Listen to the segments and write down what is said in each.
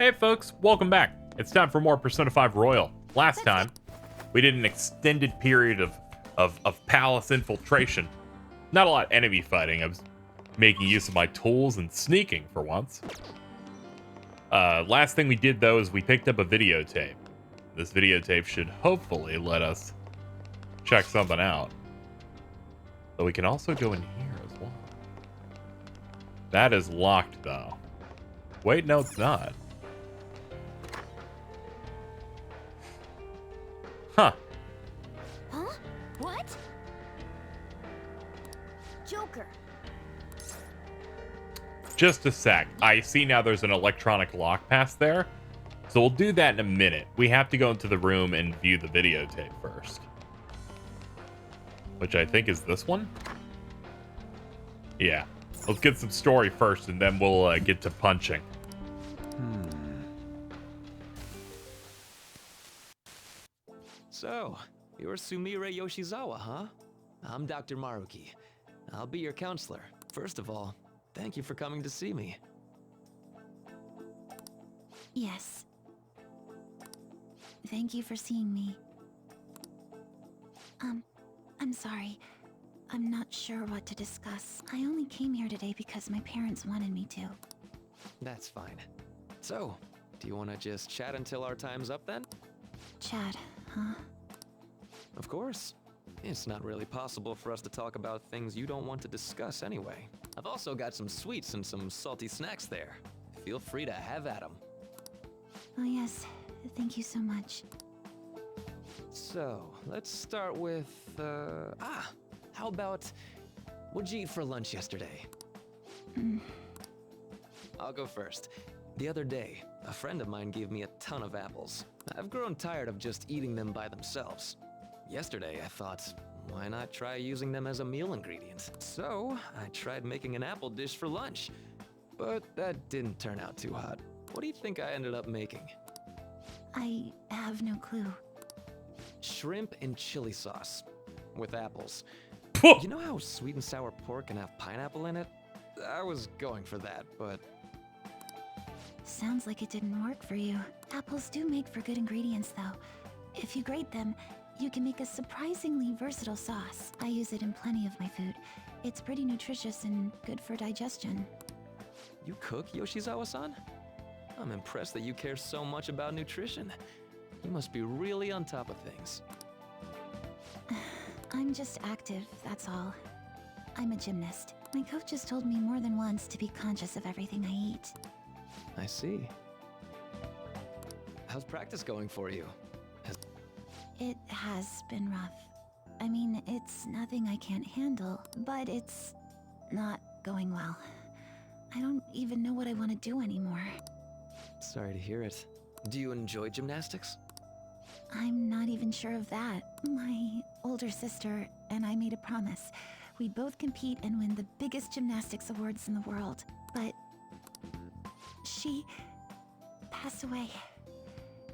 Hey folks, welcome back. It's time for more Persona 5 Royal. Last time, we did an extended period of palace infiltration. Not a lot of enemy fighting. I was making use of my tools and sneaking for once. Last thing we did though is we picked up a videotape. This videotape should hopefully let us check something out. But we can also go in here as well. That is locked though. Wait, no it's not. Huh. Huh? What? Joker. Just a sec. I see now there's an electronic lock pass there. So we'll do that in a minute. We have to go into the room and view the videotape first. Which I think is this one? Yeah. Let's get some story first and then we'll get to punching. So, you're Sumire Yoshizawa, huh? I'm Dr. Maruki. I'll be your counselor. First of all, thank you for coming to see me. Yes. Thank you for seeing me. I'm sorry. I'm not sure what to discuss. I only came here today because my parents wanted me to. That's fine. So, do you want to just chat until our time's up then? Chat, huh? Of course. It's not really possible for us to talk about things you don't want to discuss anyway. I've also got some sweets and some salty snacks there. Feel free to have at them. Oh yes, thank you so much. So, let's start with, how about, what'd you eat for lunch yesterday? I'll go first. The other day, a friend of mine gave me a ton of apples. I've grown tired of just eating them by themselves. Yesterday, I thought, why not try using them as a meal ingredient? So, I tried making an apple dish for lunch. But that didn't turn out too hot. What do you think I ended up making? I have no clue. Shrimp and chili sauce. With apples. Phew. You know how sweet and sour pork can have pineapple in it? I was going for that, but... Sounds like it didn't work for you. Apples do make for good ingredients though. If you grate them, you can make a surprisingly versatile sauce. I use it in plenty of my food. It's pretty nutritious and good for digestion. You cook, Yoshizawa-san? I'm impressed that you care so much about nutrition. You must be really on top of things. I'm just active, that's all. I'm a gymnast. My coach has told me more than once to be conscious of everything I eat. I see. How's practice going for you? It has been rough. I mean, it's nothing I can't handle, but it's not going well. I don't even know what I want to do anymore. Sorry to hear it. Do you enjoy gymnastics? I'm not even sure of that. My older sister and I made a promise. We'd both compete and win the biggest gymnastics awards in the world. But she passed away.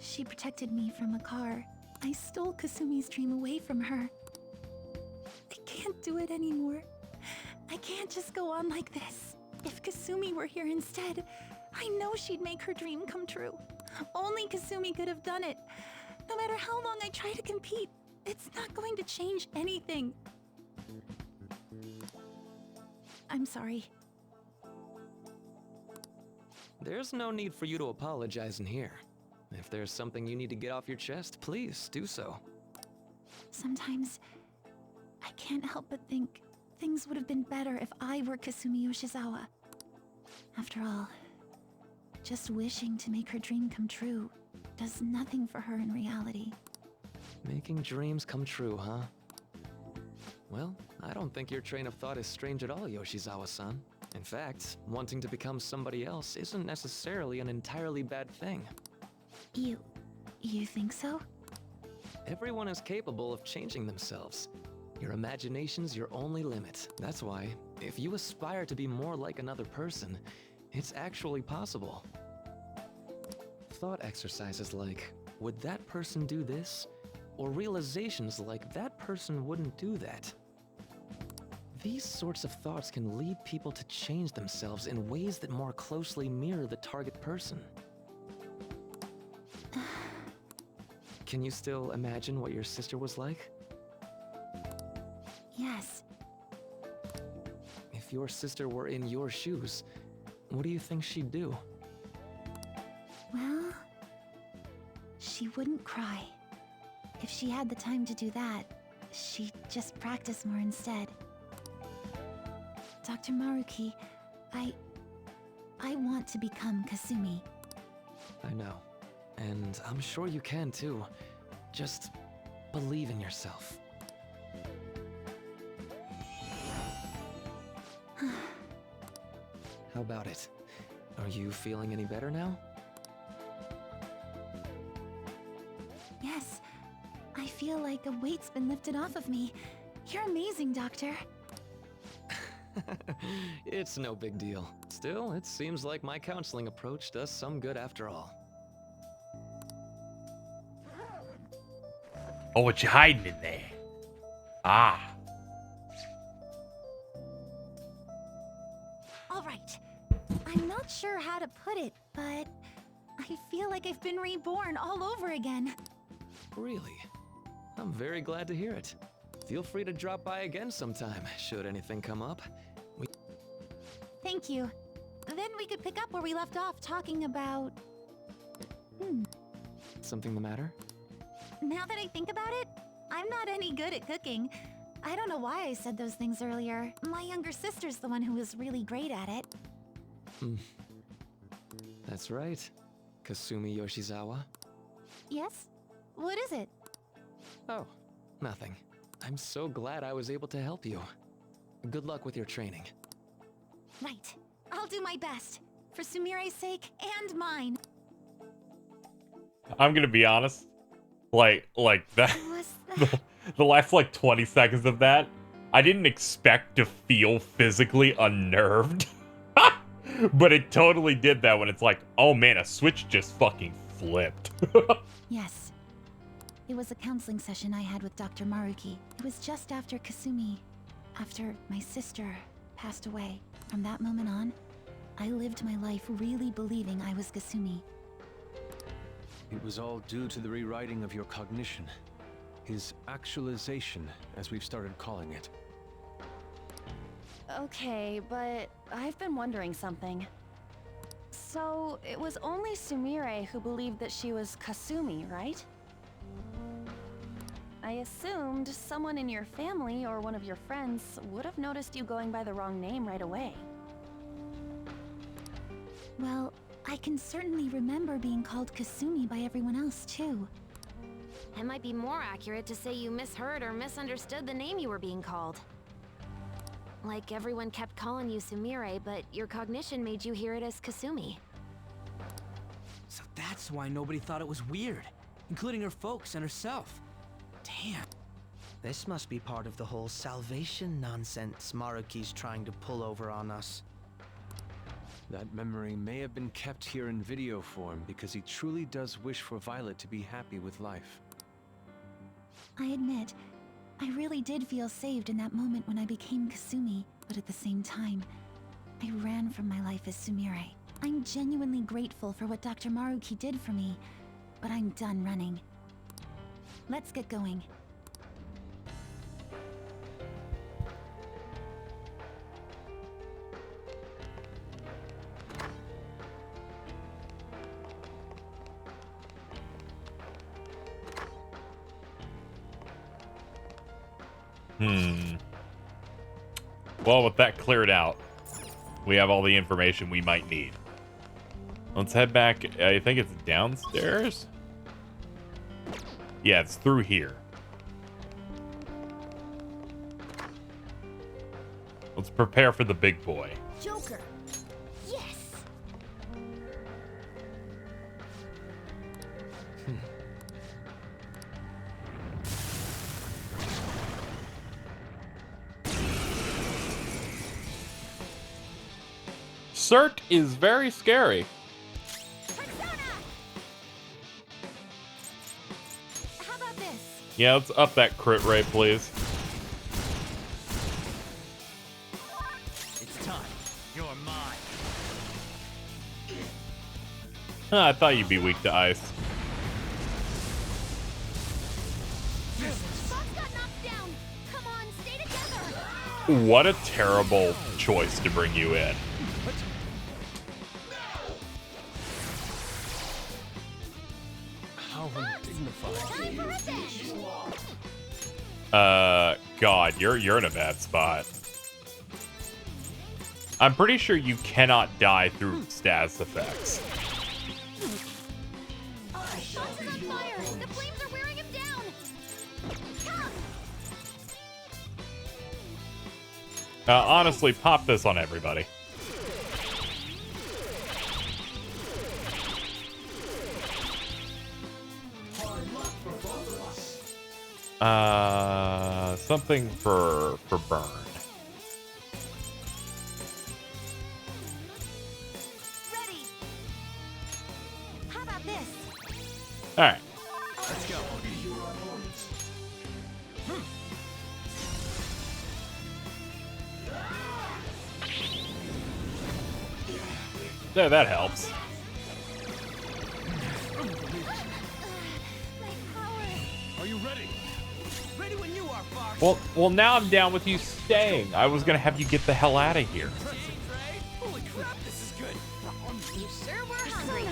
She protected me from a car. I stole Kasumi's dream away from her. I can't do it anymore. I can't just go on like this. If Kasumi were here instead, I know she'd make her dream come true. Only Kasumi could have done it. No matter how long I try to compete, it's not going to change anything. I'm sorry. There's no need for you to apologize in here. If there's something you need to get off your chest, please do so. Sometimes I can't help but think things would have been better if I were Kasumi Yoshizawa. After all, just wishing to make her dream come true does nothing for her in reality. Making dreams come true, huh? Well, I don't think your train of thought is strange at all, Yoshizawa-san. In fact, wanting to become somebody else isn't necessarily an entirely bad thing. You think so? Everyone is capable of changing themselves. Your imagination's your only limit. That's why, if you aspire to be more like another person, it's actually possible. Thought exercises like, would that person do this? Or realizations like, that person wouldn't do that. These sorts of thoughts can lead people to change themselves in ways that more closely mirror the target person. Can you still imagine what your sister was like? Yes. If your sister were in your shoes, what do you think she'd do? Well, she wouldn't cry. If she had the time to do that, she'd just practice more instead. Dr. Maruki, I want to become Kasumi. I know. And I'm sure you can too. Just believe in yourself. How about it? Are you feeling any better now? Yes. I feel like a weight's been lifted off of me. You're amazing, Doctor. It's no big deal. Still, it seems like my counseling approach does some good after all. Oh, what you hiding in there? Ah. All right. I'm not sure how to put it, but I feel like I've been reborn all over again. Really? I'm very glad to hear it. Feel free to drop by again sometime, should anything come up. Thank you. Then we could pick up where we left off talking about... Something the matter? Now that I think about it, I'm not any good at cooking. I don't know why I said those things earlier. My younger sister's the one who was really great at it. That's right. Kasumi Yoshizawa. Yes? What is it? Oh, nothing. I'm so glad I was able to help you. Good luck with your training. Right. I'll do my best. For Sumire's sake and mine. I'm gonna be honest. Like that. Was that... The last like 20 seconds of that, I didn't expect to feel physically unnerved. But it totally did that when it's like, oh man, a switch just fucking flipped. Yes. It was a counseling session I had with Dr. Maruki. It was just after after my sister passed away. From that moment on, I lived my life really believing I was Kasumi. It was all due to the rewriting of your cognition. His actualization, as we've started calling it. Okay, but I've been wondering something. So, it was only Sumire who believed that she was Kasumi, right? I assumed someone in your family or one of your friends would have noticed you going by the wrong name right away. Well, I can certainly remember being called Kasumi by everyone else, too. It might be more accurate to say you misheard or misunderstood the name you were being called. Like everyone kept calling you Sumire, but your cognition made you hear it as Kasumi. So that's why nobody thought it was weird, including her folks and herself. Damn. This must be part of the whole salvation nonsense Maruki's trying to pull over on us. That memory may have been kept here in video form because he truly does wish for Violet to be happy with life. I admit, I really did feel saved in that moment when I became Kasumi, but at the same time, I ran from my life as Sumire. I'm genuinely grateful for what Dr. Maruki did for me, but I'm done running. Let's get going. Well, with that cleared out, we have all the information we might need. Let's head back. I think it's downstairs. Yeah, it's through here. Let's prepare for the big boy. Joker! Yes! Cert is very scary. Persona! How about this? Yeah, let's up that crit rate, please. It's time. You're mine. I thought you'd be weak to ice. What a terrible choice to bring you in. How undignified. God, you're in a bad spot. I'm pretty sure you cannot die through status effects. Fox is on fire! The flames are wearing him down! Come! Honestly, pop this on everybody. Something for burn. Ready! How about this? All right. Let's go. Yeah, that helps. My power! Are you ready? Ready when you are, Fox. Well, now I'm down with you staying. I was gonna have you get the hell out of here. Holy crap, this is good. You sure were hungry.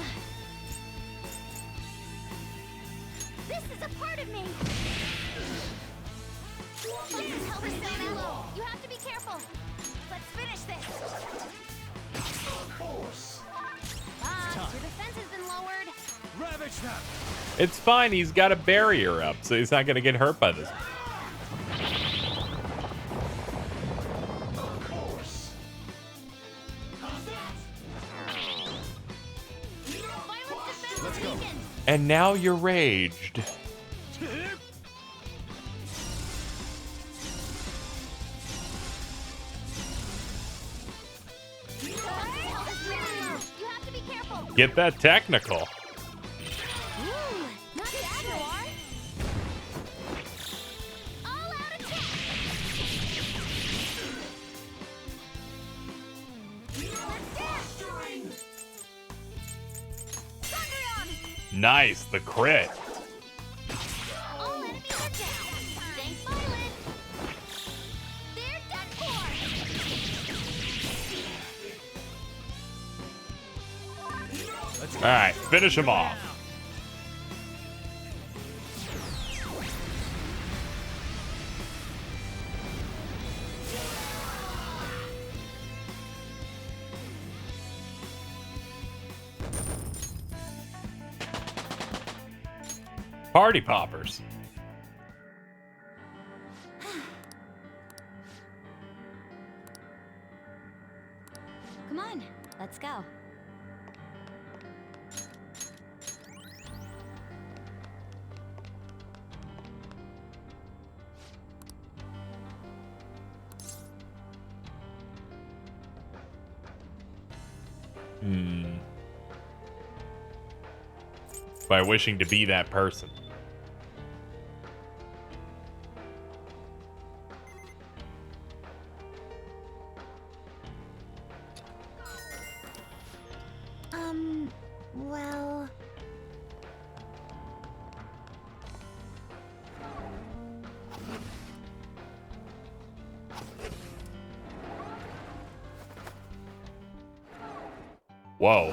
This is a part of me. Please help us down low. You have to be careful. Let's finish this. Fox, your defense has been lowered. Ravage them. It's fine. He's got a barrier up, so he's not gonna get hurt by this. Violence defense weakened. And now you're raged. You have to be careful. Get that technical. Ooh, not bad, Noir. All out attack. Let's dance. Thunderion. Nice, the crit. All enemies are down. Thanks, Violet. They're done for. All right, finish him off. Party poppers. Come on, let's go. By wishing to be that person. Well... Whoa.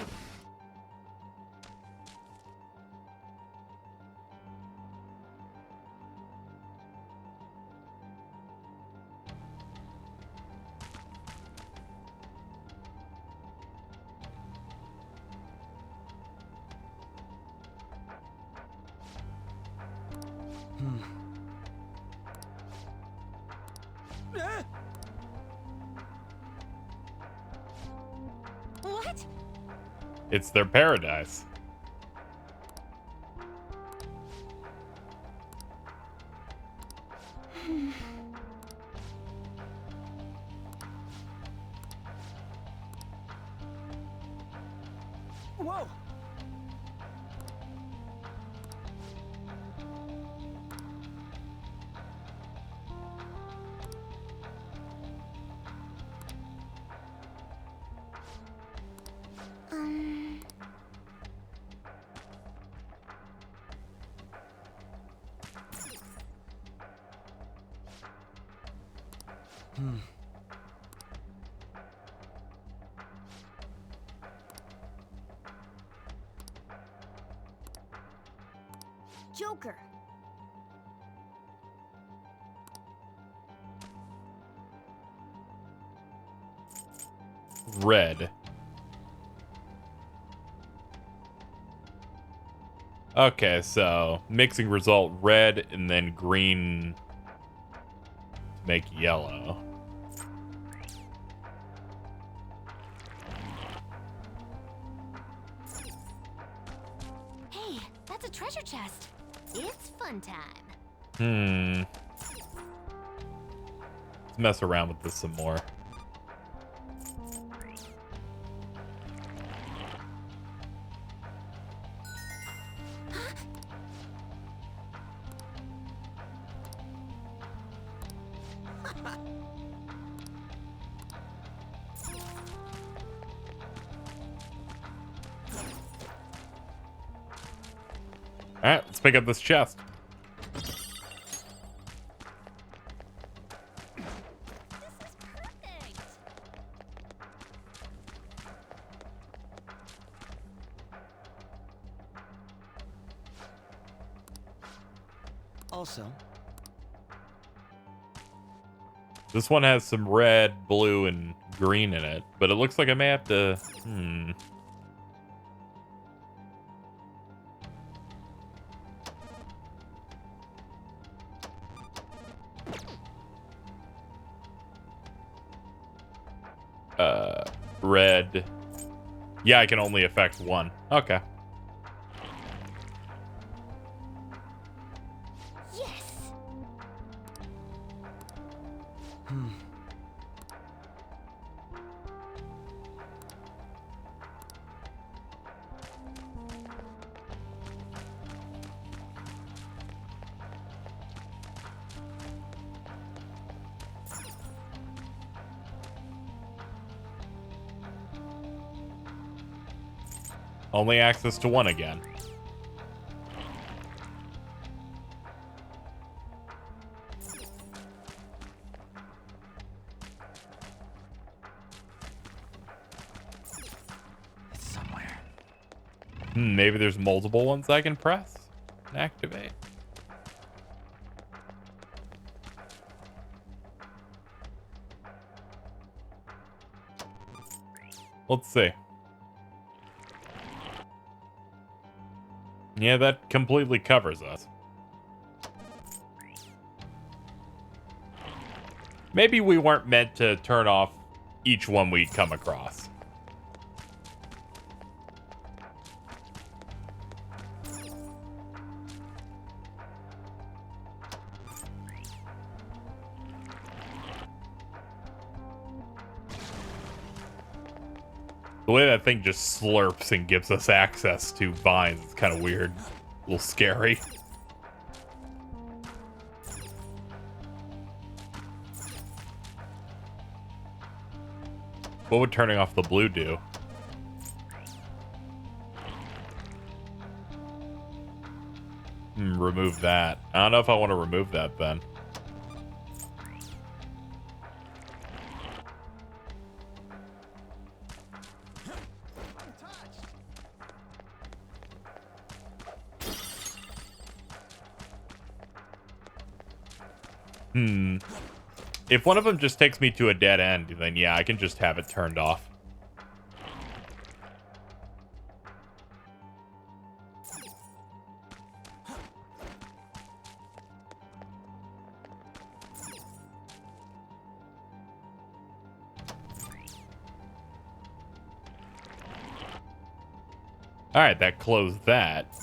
What? It's their paradise. Whoa. Joker. Red. Okay, so mixing result red and then green to make yellow. Hey, that's a treasure chest. It's fun time. Let's mess around with this some more. Alright, let's pick up this chest. This is perfect. Also, This one has some red, blue, and green in it, but it looks like I may have to... Red. Yeah, I can only affect one. Okay. Yes. Only access to one again. it's somewhere. Maybe there's multiple ones I can press and activate. Let's see. Yeah, that completely covers us. Maybe we weren't meant to turn off each one we come across. The way that thing just slurps and gives us access to vines is kind of weird. A little scary. What would turning off the blue do? Remove that. I don't know if I want to remove that then. If one of them just takes me to a dead end, then yeah, I can just have it turned off. Alright, that closed that.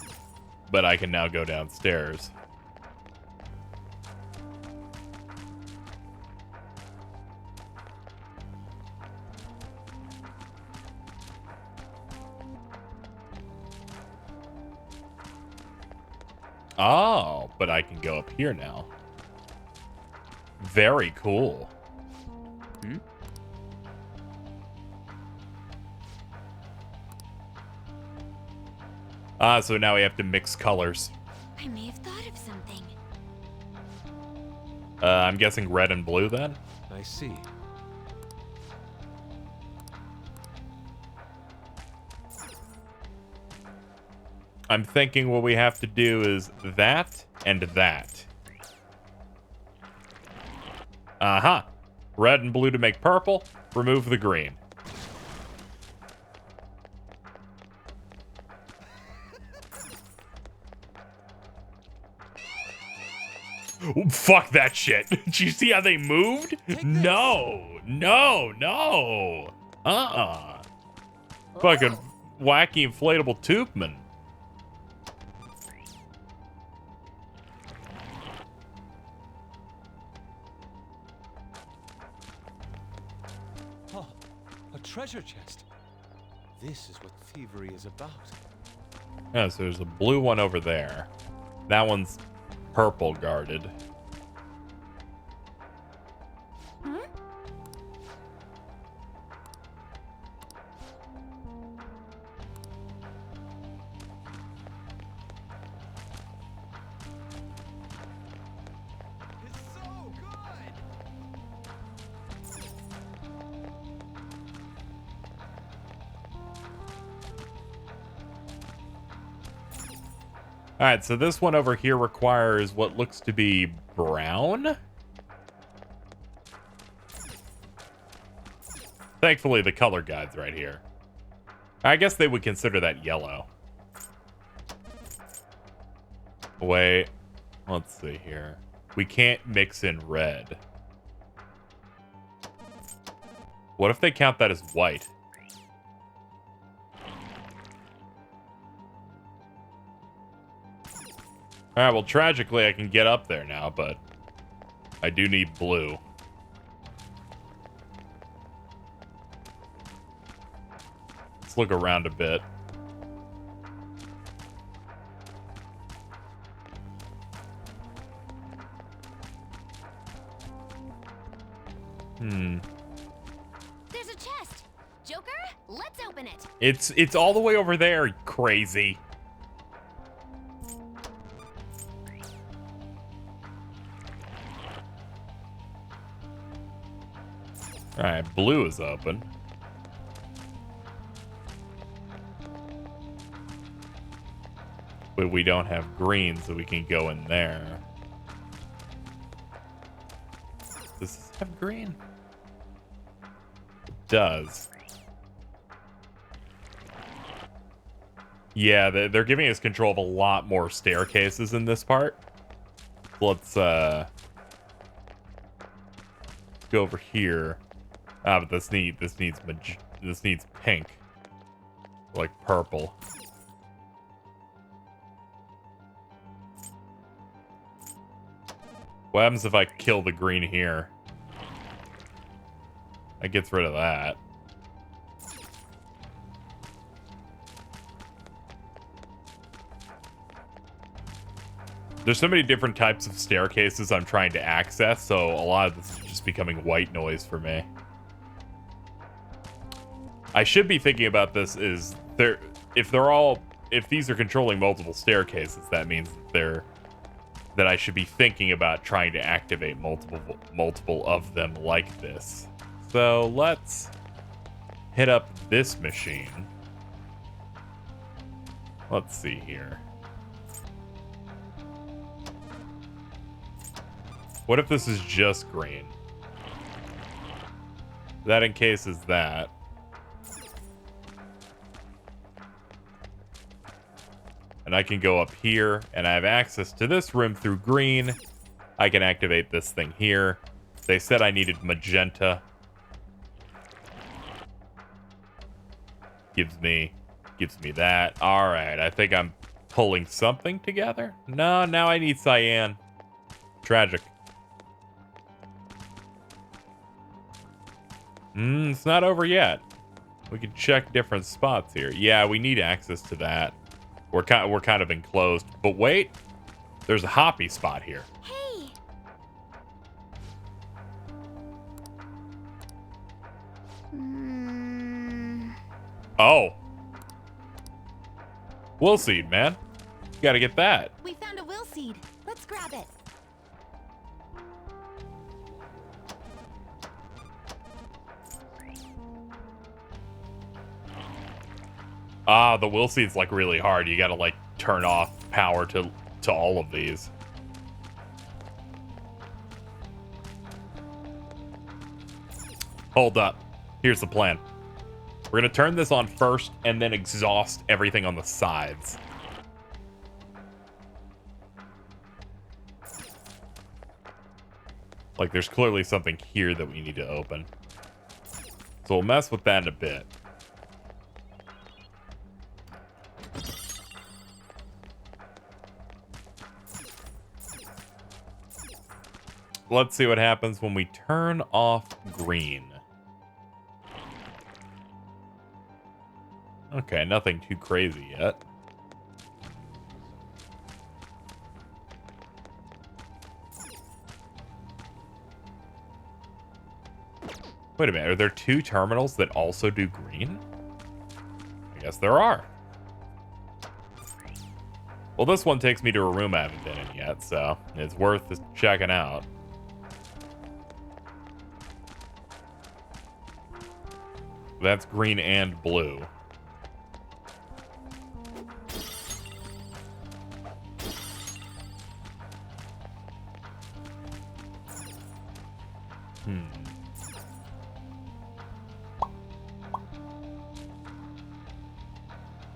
But I can now go downstairs. Oh, but I can go up here now. Very cool. Ah, so now we have to mix colors. I may have thought of something. I'm guessing red and blue then? I see. I'm thinking what we have to do is that and that. Uh-huh. Red and blue to make purple. Remove the green. Ooh, fuck that shit. Did you see how they moved? No. No, no. Fucking wacky inflatable tubeman. Oh, a treasure chest. This is what thievery is about. Yeah, so there's a blue one over there. That one's purple guarded. All right, so this one over here requires what looks to be brown. Thankfully, the color guide's right here. I guess they would consider that yellow. Wait, let's see here. We can't mix in red. What if they count that as white? All right, well, tragically, I can get up there now, but I do need blue. Let's look around a bit. There's a chest. Joker, let's open it. It's all the way over there, crazy. All right, blue is open. But we don't have green, so we can go in there. Does this have green? It does. Yeah, they're giving us control of a lot more staircases in this part. Let's go over here. Ah, but this needs pink, like purple. What happens if I kill the green here? That gets rid of that. There's so many different types of staircases I'm trying to access, so a lot of this is just becoming white noise for me. I should be thinking about this is if these are controlling multiple staircases, that means that I should be thinking about trying to activate multiple of them like this. So let's hit up this machine. Let's see here. What if this is just green? That encases that. And I can go up here, and I have access to this room through green. I can activate this thing here. They said I needed magenta. Gives me that. All right, I think I'm pulling something together. No, now I need cyan. Tragic. It's not over yet. We can check different spots here. Yeah, we need access to that. We're kind of enclosed. But wait, there's a hoppy spot here. Hey. Oh. Will seed, man. You gotta get that. We found a will seed. Let's grab it. Ah, the will seat's like really hard. You gotta like turn off power to all of these. Hold up. Here's the plan. We're gonna turn this on first and then exhaust everything on the sides. Like there's clearly something here that we need to open. So we'll mess with that in a bit. Let's see what happens when we turn off green. Okay, nothing too crazy yet. Wait a minute, are there two terminals that also do green? I guess there are. Well, this one takes me to a room I haven't been in yet, so it's worth checking out. That's green and blue.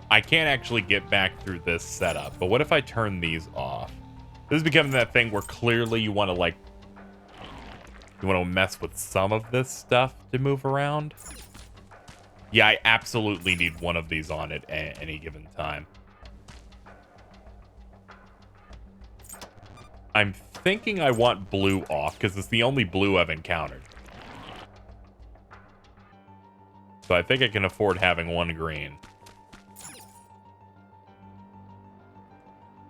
I can't actually get back through this setup, but what if I turn these off? This is becoming that thing where clearly you want to like... You want to mess with some of this stuff to move around? Yeah, I absolutely need one of these on at any given time. I'm thinking I want blue off, because it's the only blue I've encountered. So I think I can afford having one green.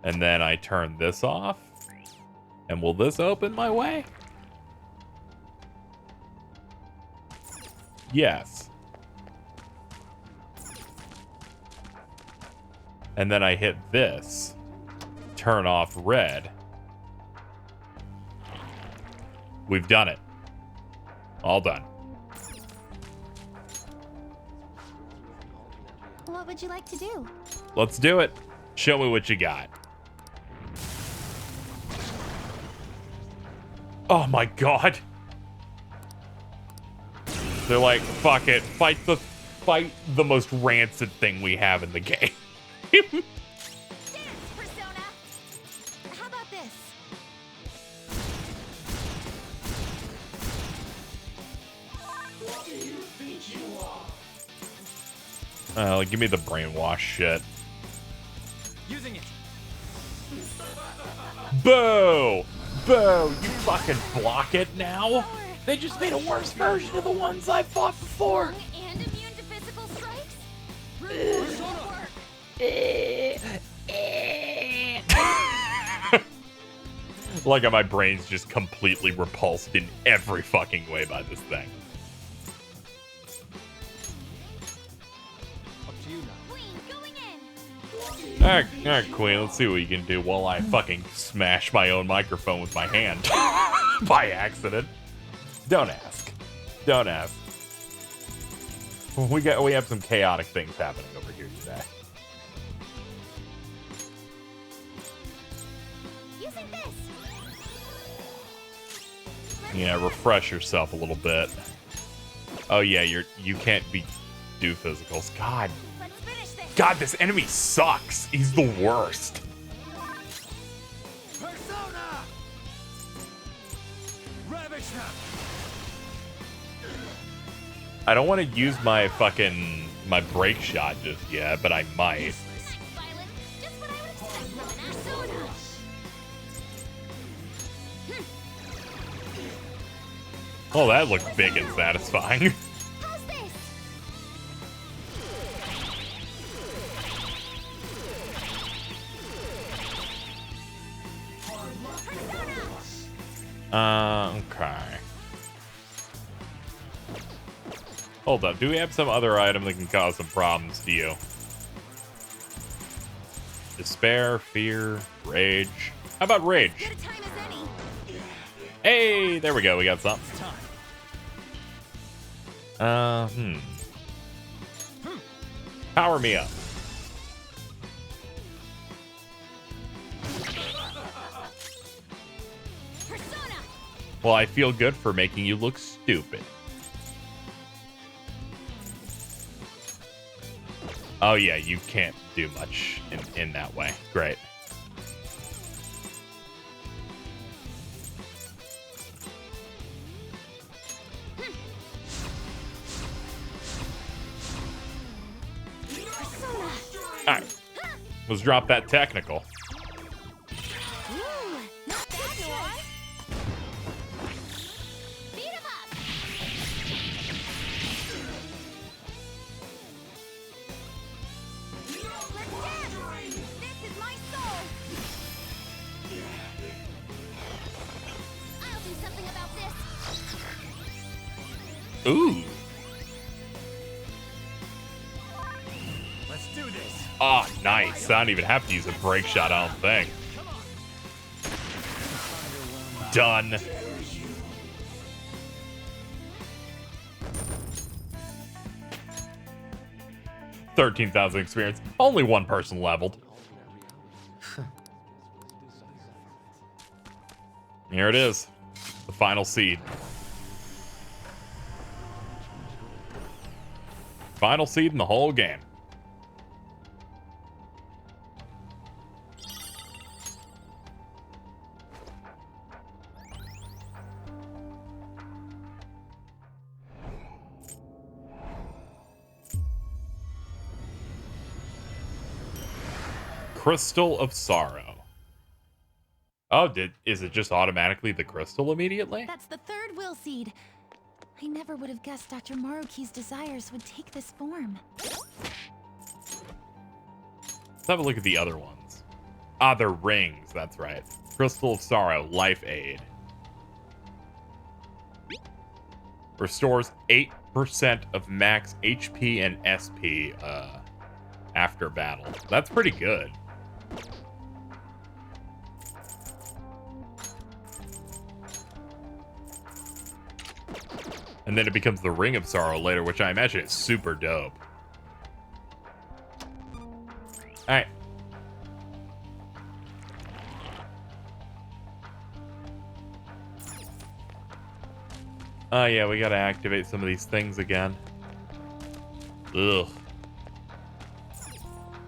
And then I turn this off. And will this open my way? Yes. And then I hit this. Turn off red. We've done it. All done. What would you like to do? Let's do it. Show me what you got. Oh my god. They're like, fuck it. Fight the most rancid thing we have in the game. Dance, Persona! How about this? Give me the brainwash shit. Using it. Boo! Boo! You fucking block it now? They just made a worse version of the ones I fought before. And immune to physical strikes? Like how my brain's just completely repulsed in every fucking way by this thing. Alright, Queen, let's see what you can do while I fucking smash my own microphone with my hand. By accident. Don't ask. Don't ask. We have some chaotic things happening over here today. Using this. Yeah, refresh yourself a little bit. Oh yeah, you can't do physicals. God. Let's finish this. God, this enemy sucks. He's the worst. Persona! Ravage them! I don't want to use my break shot just yet, but I might. Violent. Just what I would expect from an Persona. Oh, that looked big and satisfying. How's this? Okay. Hold up. Do we have some other item that can cause some problems to you? Despair, fear, rage. How about rage? Good a time as any. Hey, there we go. We got something. Power me up. Well, I feel good for making you look stupid. Oh yeah, you can't do much in that way. Great. Alright. Let's drop that technical. Ooh. Let's do this. Oh, nice. I don't even have to use a break shot, I don't think. Done. $13,000 experience. Only one person leveled. Here it is. The final seed. Final seed in the whole game. Crystal of Sorrow. Oh, is it just automatically the crystal immediately? That's the third will seed. I never would have guessed Dr. Maruki's desires would take this form. Let's have a look at the other ones. Ah, they're rings. That's right. Crystal of Sorrow, Life Aid. Restores 8% of max HP and SP after battle. That's pretty good. And then it becomes the Ring of Sorrow later, which I imagine is super dope. Alright. Oh yeah, we gotta activate some of these things again. Ugh.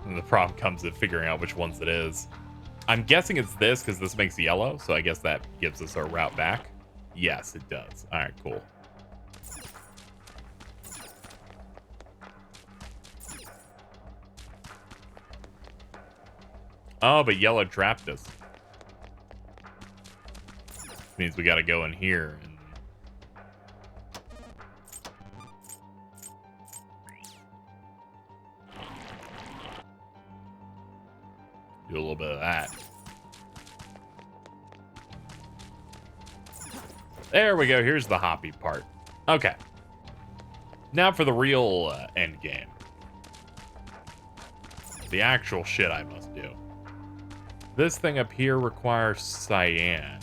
And the problem comes in figuring out which ones it is. I'm guessing it's this, because this makes yellow, so I guess that gives us our route back. Yes, it does. Alright, cool. Oh, but yellow trapped us. Means we gotta go in here and... do a little bit of that. There we go. Here's the hoppy part. Okay. Now for the real end game. The actual shit I must do. This thing up here requires cyan.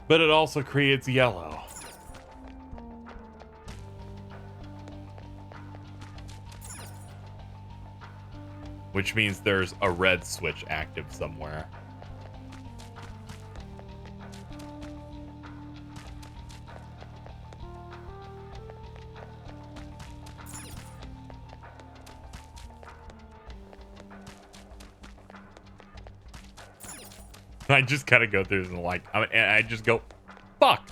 But it also creates yellow. Which means there's a red switch active somewhere. I just gotta go through and like, and I just go, fuck.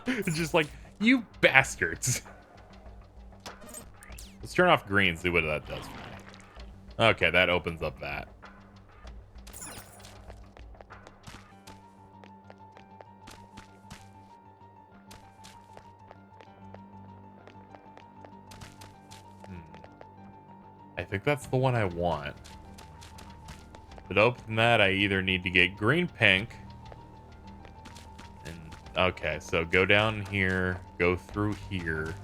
It's just like, you bastards. Let's turn off green, see what that does for me. Okay, that opens up that. I think that's the one I want. But to open that, I either need to get green, pink. And okay, so go down here, go through here,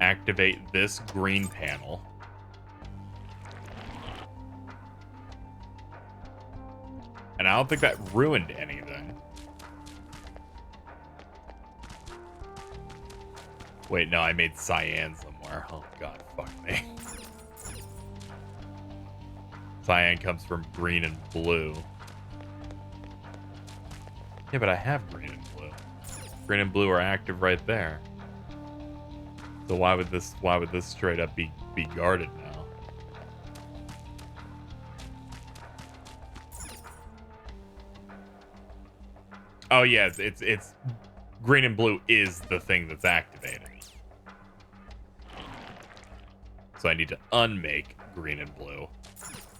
activate this green panel. And I don't think that ruined anything. Wait, no, I made cyan somewhere. somewhere. Oh god, fuck me. Cyan comes from green and blue. Yeah, but I have green and blue. Green and blue are active right there. So why would this straight up be guarded now? Oh yeah, it's green and blue is the thing that's activated. So I need to unmake green and blue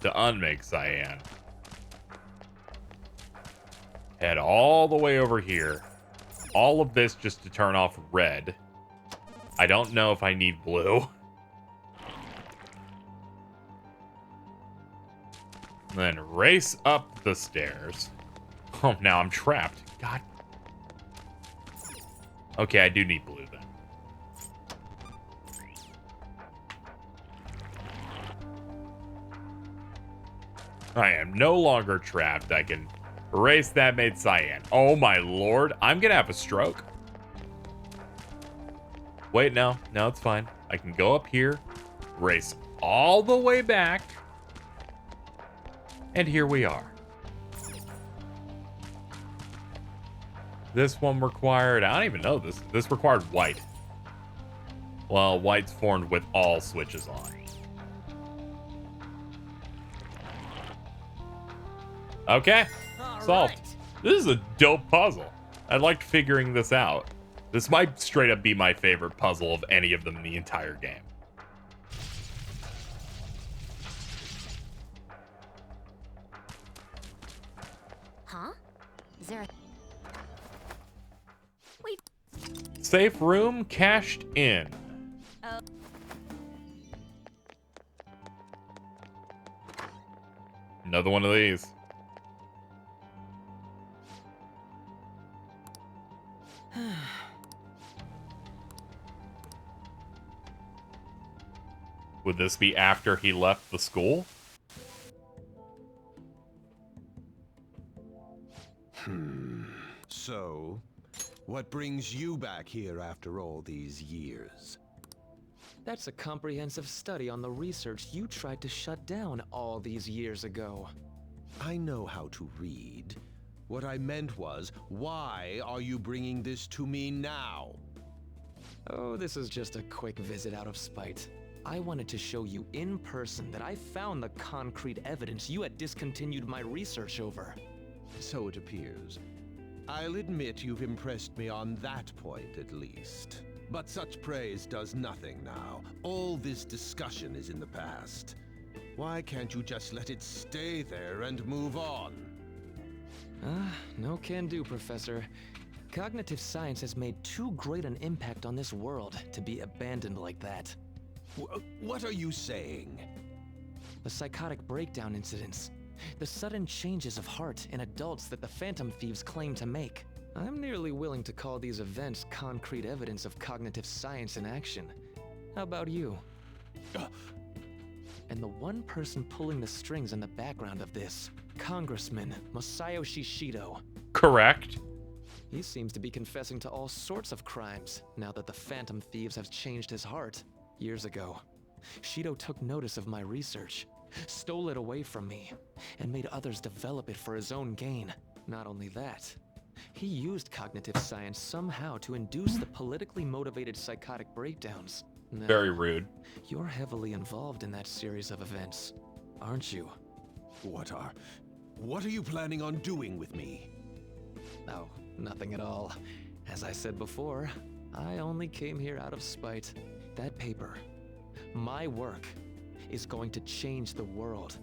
to unmake cyan. Head all the way over here. All of this just to turn off red. I don't know if I need blue. Then race up the stairs. Oh, now I'm trapped. God. Okay, I do need blue then. I am no longer trapped. I can erase that made cyan. Oh my lord. I'm gonna have a stroke. Wait, no. No, it's fine. I can go up here, race all the way back, and here we are. This one required, I don't even know this. This required white. Well, white's formed with all switches on. Okay, solved. Right. This is a dope puzzle. I liked figuring this out. This might straight up be my favorite puzzle of any of them in the entire game. Huh? Is there a... Wait. Safe room cashed in. Oh. Another one of these. Would this be after he left the school? So, what brings you back here after all these years? That's a comprehensive study on the research you tried to shut down all these years ago. I know how to read. What I meant was, why are you bringing this to me now? Oh, this is just a quick visit out of spite. I wanted to show you in person that I found the concrete evidence you had discontinued my research over. So it appears. I'll admit you've impressed me on that point at least. But such praise does nothing now. All this discussion is in the past. Why can't you just let it stay there and move on? No can do, Professor. Cognitive science has made too great an impact on this world to be abandoned like that. What are you saying? The psychotic breakdown incidents. The sudden changes of heart in adults that the Phantom Thieves claim to make. I'm nearly willing to call these events concrete evidence of cognitive science in action. How about you? And the one person pulling the strings in the background of this, Congressman Masayoshi Shido. Correct. He seems to be confessing to all sorts of crimes now that the Phantom Thieves have changed his heart. Years ago, Shido took notice of my research, stole it away from me, and made others develop it for his own gain. Not only that, he used cognitive science somehow to induce the politically motivated psychotic breakdowns. Now, Very rude. you're heavily involved in that series of events, aren't you? What are you planning on doing with me? Oh, nothing at all. As I said before, I only came here out of spite. That paper, my work, is going to change the world.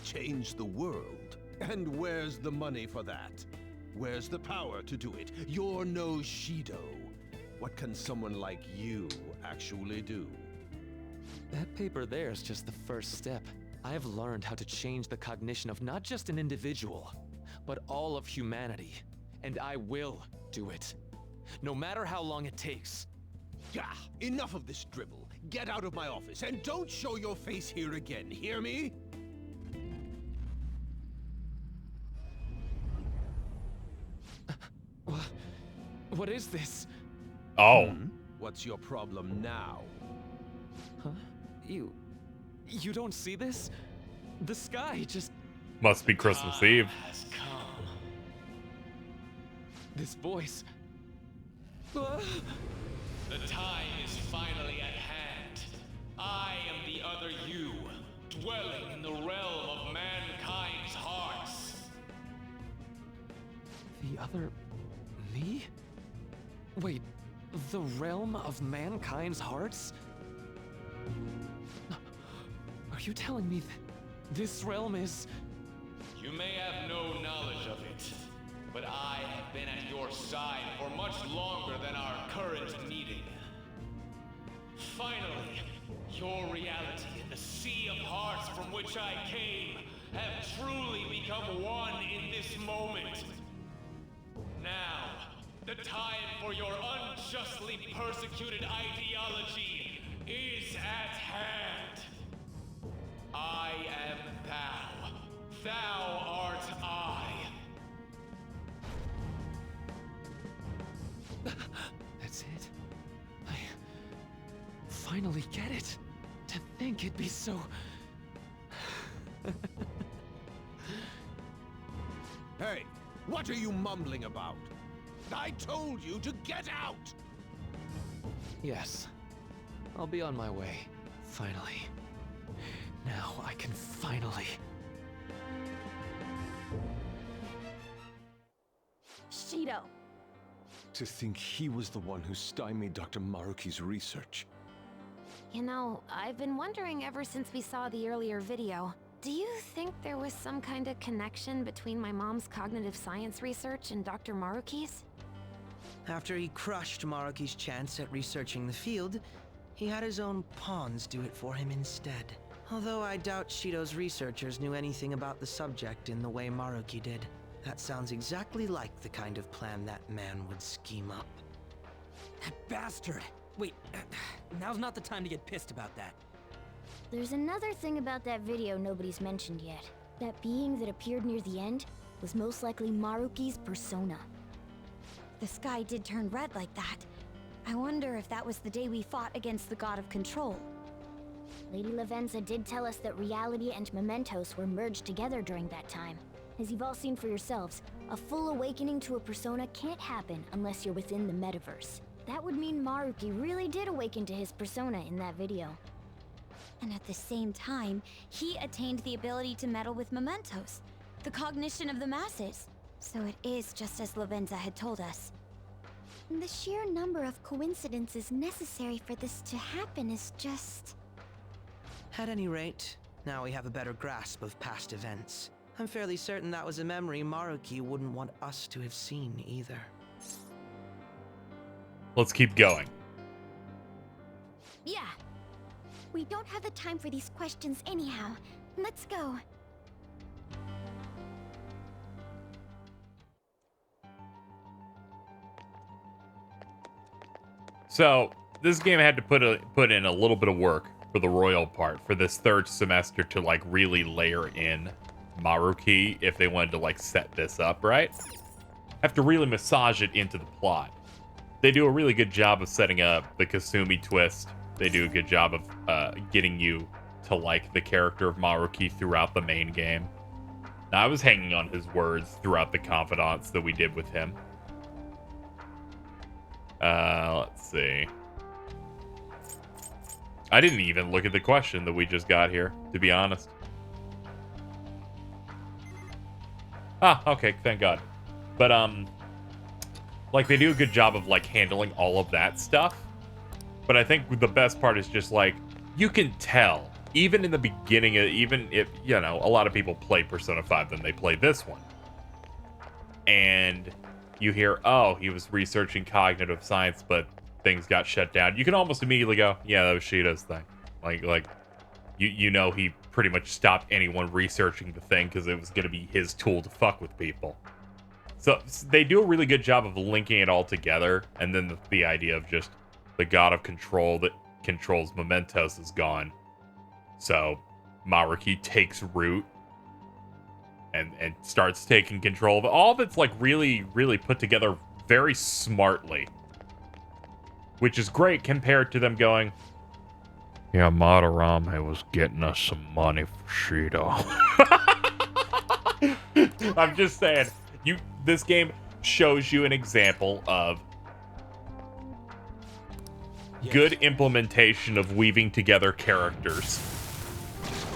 Change the world? And where's the money for that? Where's the power to do it? You're no Shido. What can someone like you actually do? That paper there is just the first step. I've learned how to change the cognition of not just an individual, but all of humanity. And I will do it. No matter how long it takes. Gah! Enough of this dribble. Get out of my office and don't show your face here again, hear me? What is this? Oh. What's your problem now? You don't see this? The sky just... Must be Christmas Eve. has come. This voice... Ah! The time is finally at hand. I am the other you, dwelling in the realm of mankind's hearts. The other... me? Wait, the realm of mankind's hearts? Are you telling me that this realm is... You may have no knowledge of it, but I have been at your side for much longer than our current meeting. Finally, your reality and the sea of hearts from which I came have truly become one in this moment. Now, the time for your unjustly persecuted ideology is at hand. I am thou. Thou art I. That's it. I finally get it. To think it'd be so... Hey, what are you mumbling about? I told you to get out! Yes. I'll be on my way. Finally. Now I can finally... Shido. To think he was the one who stymied Dr. Maruki's research. You know, I've been wondering ever since we saw the earlier video. Do you think there was some kind of connection between my mom's cognitive science research and Dr. Maruki's? After he crushed Maruki's chance at researching the field, he had his own pawns do it for him instead. Although I doubt Shido's researchers knew anything about the subject in the way Maruki did. That sounds exactly like the kind of plan that man would scheme up. That bastard! Wait, now's not the time to get pissed about that. There's another thing about that video nobody's mentioned yet. That being that appeared near the end was most likely Maruki's persona. The sky did turn red like that. I wonder if that was the day we fought against the god of control. Lady Lavenza did tell us that reality and mementos were merged together during that time. As you've all seen for yourselves, a full awakening to a persona can't happen unless you're within the metaverse. That would mean Maruki really did awaken to his persona in that video. And at the same time, he attained the ability to meddle with mementos, the cognition of the masses. So it is just as Lavenza had told us. The sheer number of coincidences necessary for this to happen is just... At any rate, now we have a better grasp of past events. I'm fairly certain that was a memory Maruki wouldn't want us to have seen either. Let's keep going. Yeah. We don't have the time for these questions anyhow. Let's go. So this game had to put in a little bit of work for the royal part for this third semester to like really layer in Maruki if they wanted to like set this up right. Have to really massage it into the plot. They do a really good job of setting up the Kasumi twist. They do a good job of getting you to like the character of Maruki throughout the main game. Now, I was hanging on his words throughout the confidants that we did with him. Let's see. I didn't even look at the question that we just got here, to be honest. Ah, okay, thank God. But, like, they do a good job of, like, handling all of that stuff. But I think the best part is just, like, you can tell, even in the beginning, even if, you know, a lot of people play Persona 5 than they play this one. And you hear, oh, he was researching cognitive science, but things got shut down. You can almost immediately go, yeah, that was Shido's thing. Like, you know he pretty much stopped anyone researching the thing because it was going to be his tool to fuck with people. So they do a really good job of linking it all together, and then the idea of just the god of control that controls mementos is gone. So Maruki takes root and starts taking control of it. All of it's like really, really put together very smartly. Which is great compared to them going, Yeah, Madarame was getting us some money for Shido. I'm just saying, this game shows you an example of good implementation of weaving together characters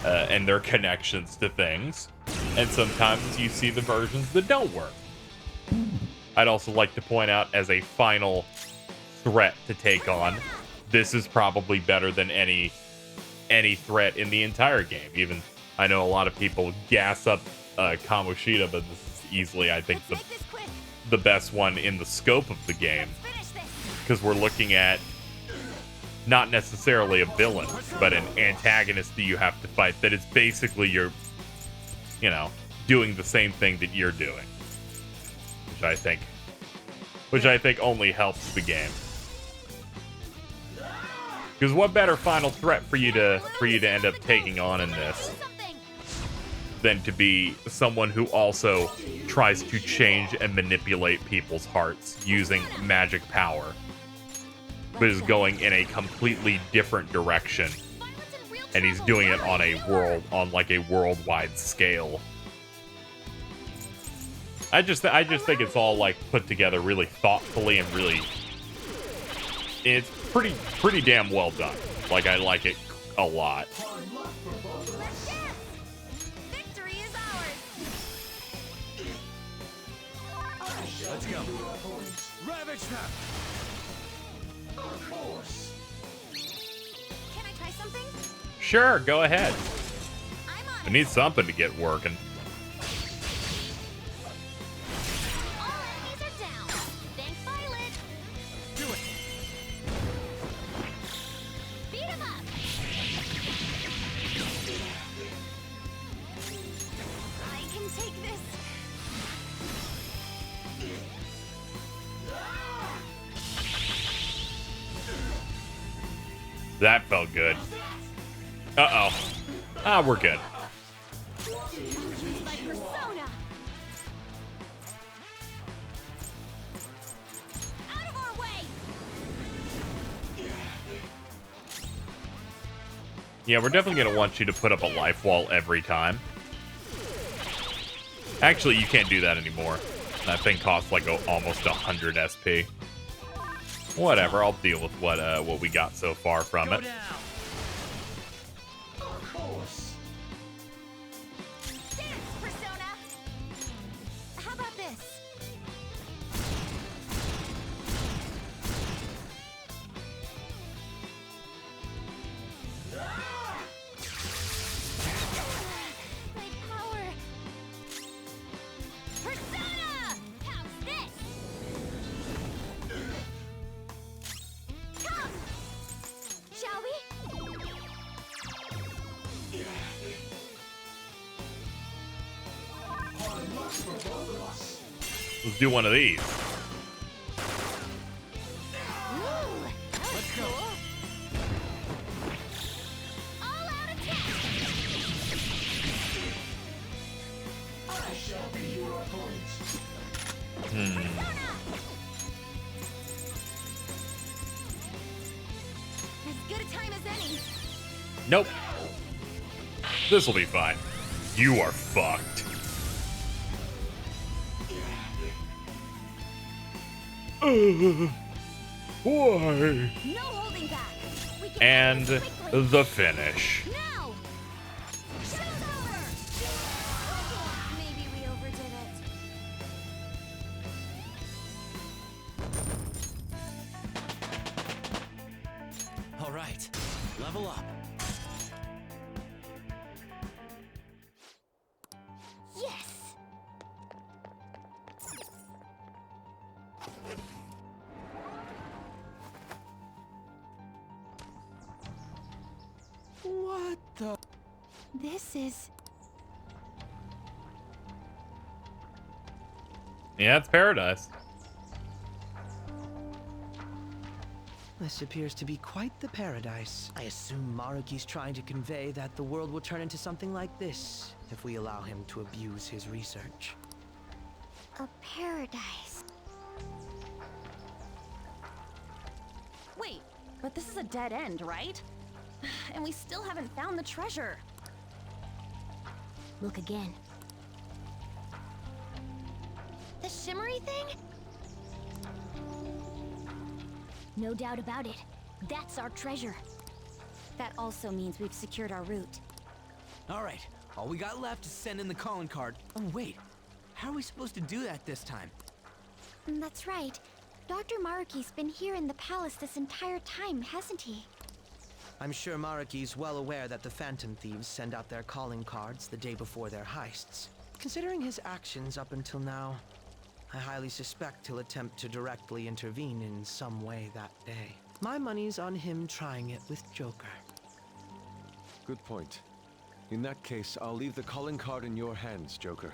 and their connections to things. And sometimes you see the versions that don't work. I'd also like to point out, as a final threat to take on, this is probably better than any threat in the entire game. Even I know a lot of people gas up Kamoshida, but this is easily, I think, the best one in the scope of the game, because we're looking at not necessarily a villain, but an antagonist that you have to fight that is basically your, doing the same thing that you're doing, which I think only helps the game. Because what better final threat for you to end up taking on in this than to be someone who also tries to change and manipulate people's hearts using magic power, but is going in a completely different direction, and he's doing it on a worldwide scale. I just think it's all like put together really thoughtfully and really, it's pretty damn well done. Like, I like it a lot. Victory is ours. Let's go. Ravage them. Can I try something? Sure, go ahead. I'm on We need something to get working. All enemies are down. Thank Violet. Do it. Beat him up. I can take this. That felt good. Uh-oh. Ah, we're good. Use my persona. Out of our way. Yeah, we're definitely going to want you to put up a life wall every time. Actually, you can't do that anymore. That thing costs like almost 100 SP. Whatever, I'll deal with what we got so far from it. Dance, persona. How about this? My power. Persona! How's this? Come! Shall we? Let's do one of these. Ooh, let's go. All out attack. As good a time as any. Nope. This'll be fine. You are fucked. Why? No holding back. We can And do this quickly. the finish. Now. Show's over. Maybe we overdid it. All right, level up. Yes. What the? This is... Yeah, it's paradise. This appears to be quite the paradise. I assume Maruki's trying to convey that the world will turn into something like this if we allow him to abuse his research. A paradise. Wait, but this is a dead end, right? and we still haven't found the treasure. Look again. The shimmery thing? No doubt about it. That's our treasure. That also means we've secured our route. Alright, all we got left is send in the calling card. Oh wait, how are we supposed to do that this time? That's right. Dr. Maruki's been here in the palace this entire time, hasn't he? I'm sure Maruki's well aware that the Phantom Thieves send out their calling cards the day before their heists. Considering his actions up until now, I highly suspect he'll attempt to directly intervene in some way that day. My money's on him trying it with Joker. Good point. In that case, I'll leave the calling card in your hands, Joker.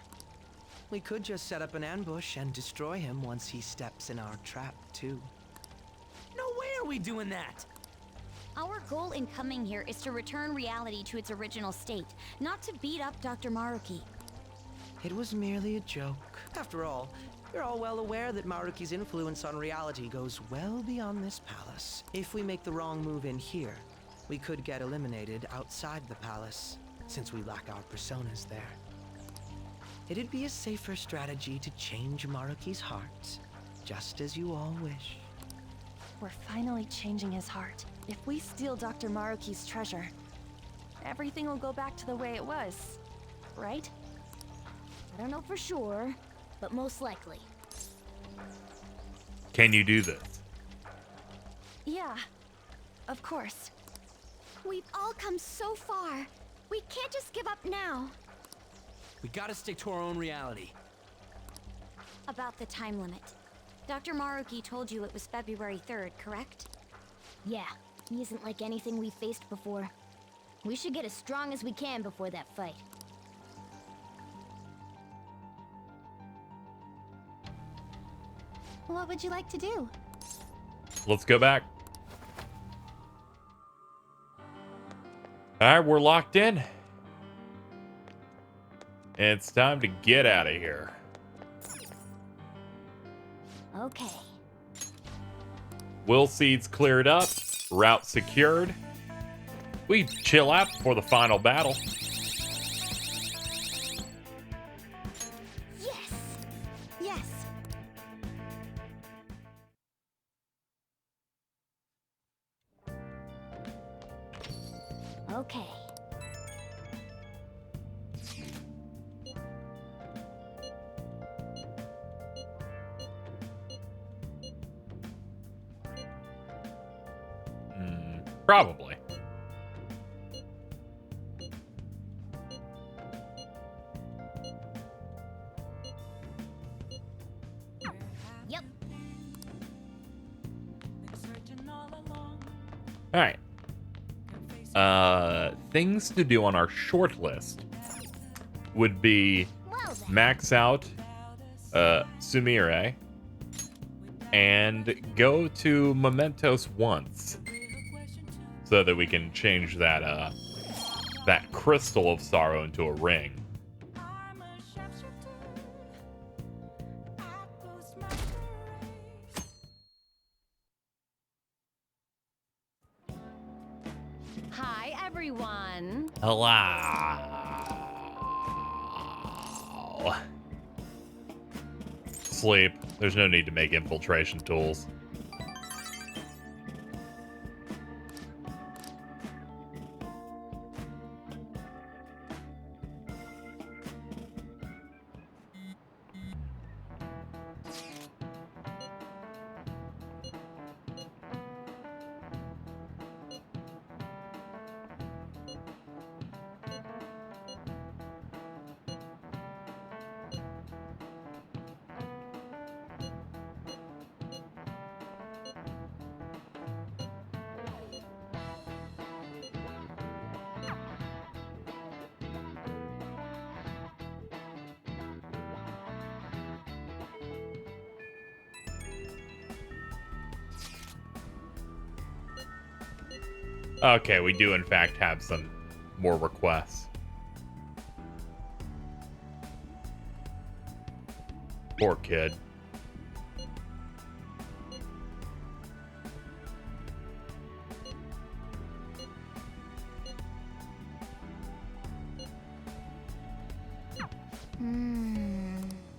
We could just set up an ambush and destroy him once he steps in our trap, too. No way are we doing that! Our goal in coming here is to return reality to its original state, not to beat up Dr. Maruki. It was merely a joke. After all, you're all well aware that Maruki's influence on reality goes well beyond this palace. If we make the wrong move in here, we could get eliminated outside the palace, since we lack our personas there. It'd be a safer strategy to change Maruki's heart, just as you all wish. We're finally changing his heart. If we steal Dr. Maruki's treasure, everything will go back to the way it was, right? I don't know for sure, but most likely. Can you do this? Yeah, of course. We've all come so far. We can't just give up now. We gotta stick to our own reality. About the time limit. Dr. Maruki told you it was February 3rd, correct? Yeah, he isn't like anything we faced before. We should get as strong as we can before that fight. What would you like to do? Let's go back. All right, we're locked in. It's time to get out of here. Okay. Will seeds cleared up. Route secured. We chill out before the final battle. Yes! Yes! Okay. Probably. Yep. All right. Things to do on our short list would be max out Sumire and go to Mementos once so that we can change that that crystal of sorrow into a ring. Hi, everyone. Hello. Sleep. There's no need to make infiltration tools. Okay, we do in fact have some more requests. Poor kid.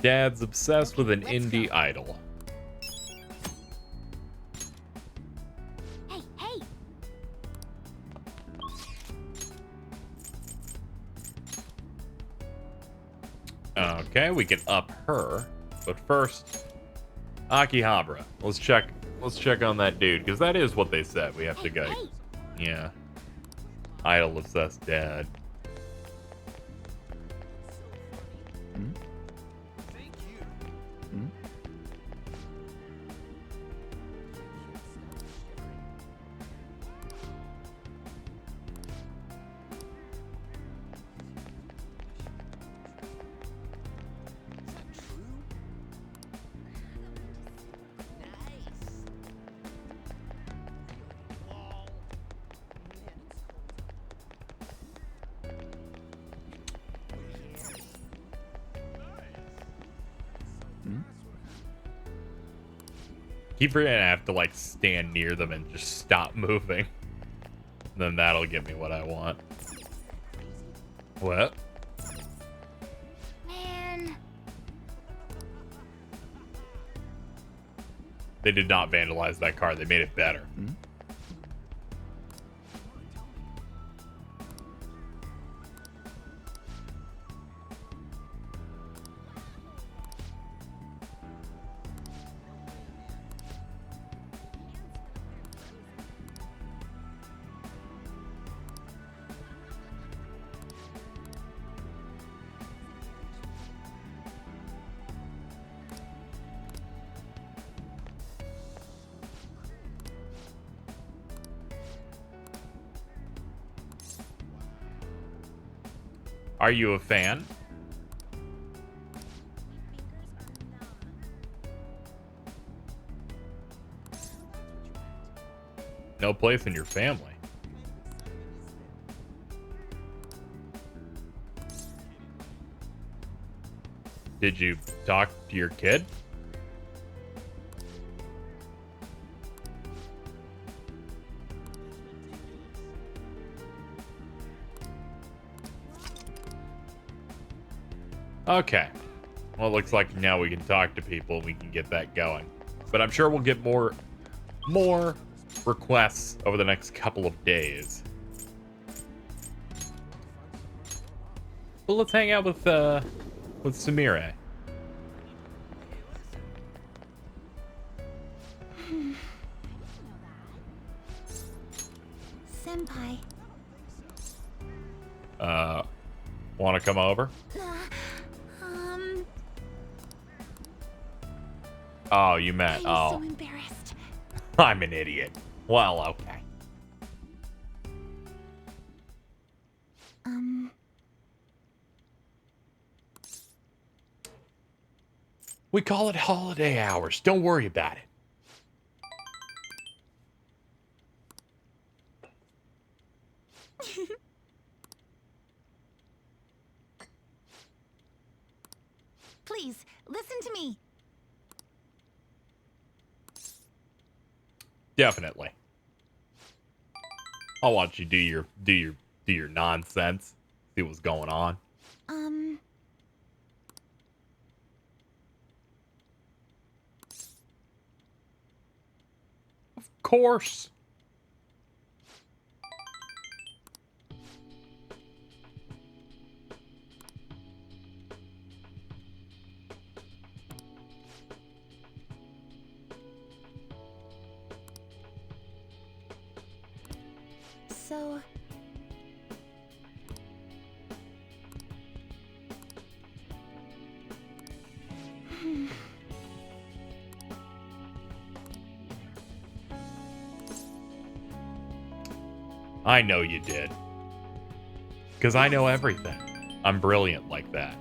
Dad's obsessed with an indie idol. Hey, hey! Okay, we can up her, but first, Akihabara. Let's check on that dude, because that is what they said. We have to go. Yeah. Idol obsessed dad. Keep forgetting I have to like stand near them and just stop moving. Then that'll give me what I want. What? Man. They did not vandalize that car. They made it better. Are you a fan? No place in your family. Did you talk to your kid? Okay. Well, it looks like now we can talk to people. We can get that going. But I'm sure we'll get more requests over the next couple of days. Well, let's hang out with Sumire. Senpai. Want to come over? Oh, you meant, I'm so embarrassed. I'm an idiot. Well, okay. We call it holiday hours. Don't worry about it. Please, listen to me. Definitely. I'll watch you do your nonsense. See what's going on. Of course. So... I know you did. Because I know everything. I'm brilliant like that.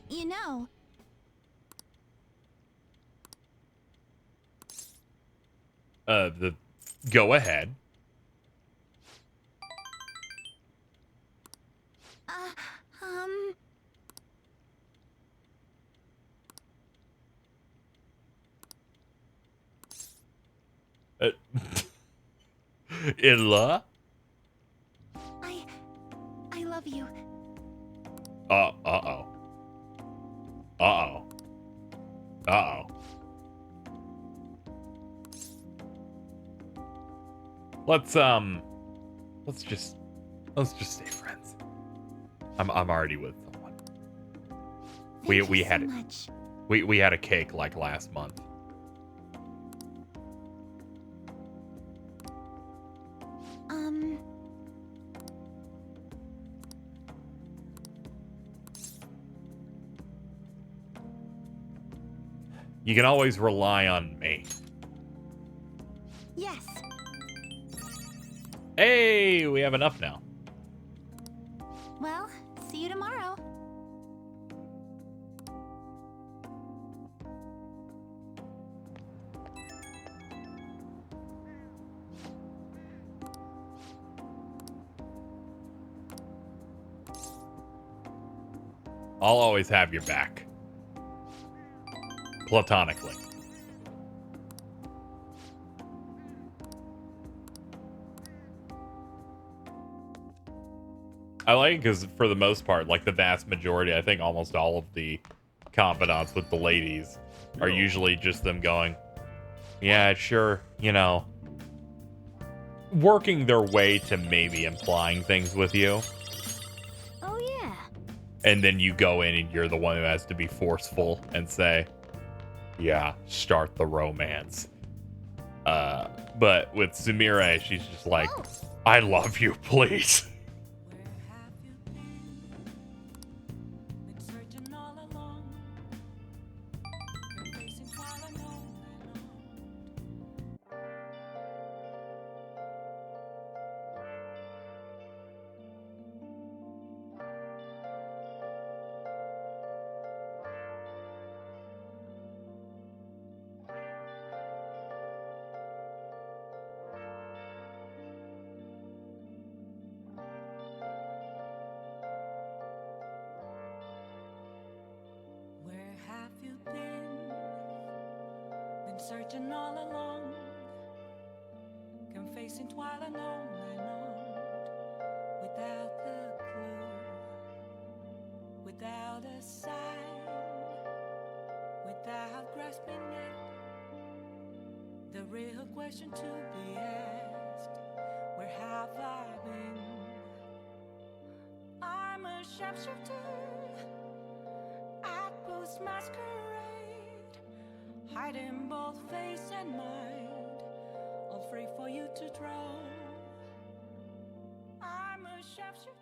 You know, the go ahead. Illa? I love you. Uh-oh. Uh-oh. Uh-oh. Let's just stay friends. I'm already with someone. We had so much. we had a cake like last month. You can always rely on me. Yes. Hey, we have enough now. Well, see you tomorrow. I'll always have your back. Platonically. I like it because for the most part, like the vast majority, I think almost all of the confidants with the ladies are usually just them going, yeah, sure, you know, working their way to maybe implying things with you. Oh, yeah. And then you go in and you're the one who has to be forceful and say, yeah, start the romance. But with Sumire, she's just like, I love you, please. Searching all along, confessing while alone and on, without the clue, without a sign, without grasping it. The real question to be asked: where have I been? I'm a sharpshooter at post masquerade, hiding both face and mind, all free for you to draw. I'm a sharpshooter.